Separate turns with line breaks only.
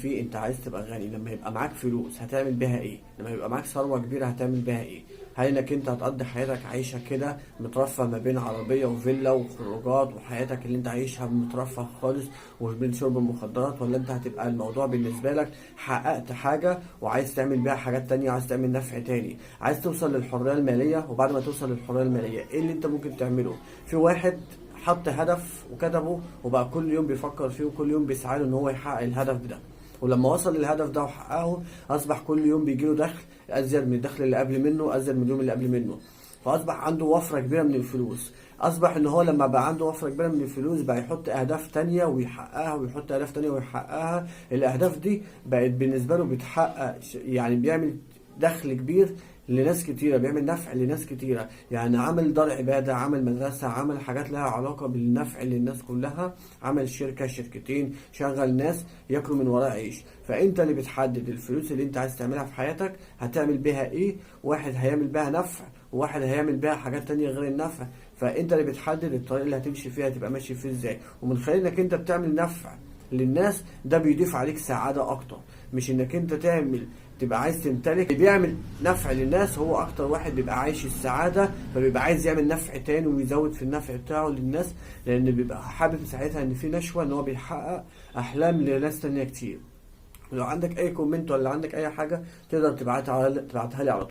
فيه انت عايز تبقى غني. لما يبقى معاك فلوس هتعمل بيها ايه؟ لما يبقى معاك ثروة كبيرة هتعمل بيها ايه؟ هل انك انت هتقضي حياتك عايشة كده مترفه ما بين عربية وفيلا وخروجات وحياتك اللي انت عايشها مترفه خالص وبين شرب المخدرات، ولا انت هتبقى الموضوع بالنسبة لك حققت حاجة وعايز تعمل بيها حاجات تانية، عايز تعمل نفع تاني، عايز توصل للحرية المالية؟ وبعد ما توصل للحرية المالية ايه اللي انت ممكن تعمله؟ في واحد حط هدف وكتبه وبقى كل يوم بيفكر فيه وكل يوم بيسعى له ان هو يحقق الهدف ده، ولما وصل للهدف ده وحققه اصبح كل يوم بيجيله دخل ازيد من الدخل اللي قبل منه، ازيد من اليوم اللي قبل منه، فاصبح عنده وفرة كبيرة من الفلوس. اصبح ان هو لما بقى عنده وفرة كبيرة من الفلوس بقى يحط اهداف تانية ويحققها ويحط اهداف تانية ويحققها. الاهداف دي بقت بالنسبة له بتحقق يعني بيعمل دخل كبير لناس كتيرة، بيعمل نفع لناس كتيرة، يعني عمل دار عبادة، عمل مدرسة، عمل حاجات لها علاقة بالنفع للناس كلها، عمل شركة شركتين، شغل ناس ياكلوا من وراء عيش. فانت اللي بتحدد الفلوس اللي انت عايز تعملها في حياتك هتعمل بيها ايه. واحد هيعمل بيها نفع وواحد هيعمل بيها حاجات تانية غير النفع، فانت اللي بتحدد الطريق اللي هتمشي فيها تبقى ماشي فيه ازاي. ومن خلال انك انت بتعمل نفع للناس ده بيضيف عليك سعادة اكتر، مش انك انت تبقى عايز تمتلك. اللي بيعمل نفع للناس هو اكتر واحد بيبقى عايش السعادة، فبيبقى عايز يعمل نفع تاني ويزود في النفع بتاعه للناس، لان بيبقى حابب ساعتها ان في نشوة ان هو بيحقق احلام لناس تانية كتير. ولو عندك اي كومنت ولا عندك اي حاجة تقدر تبعتها لي على طول.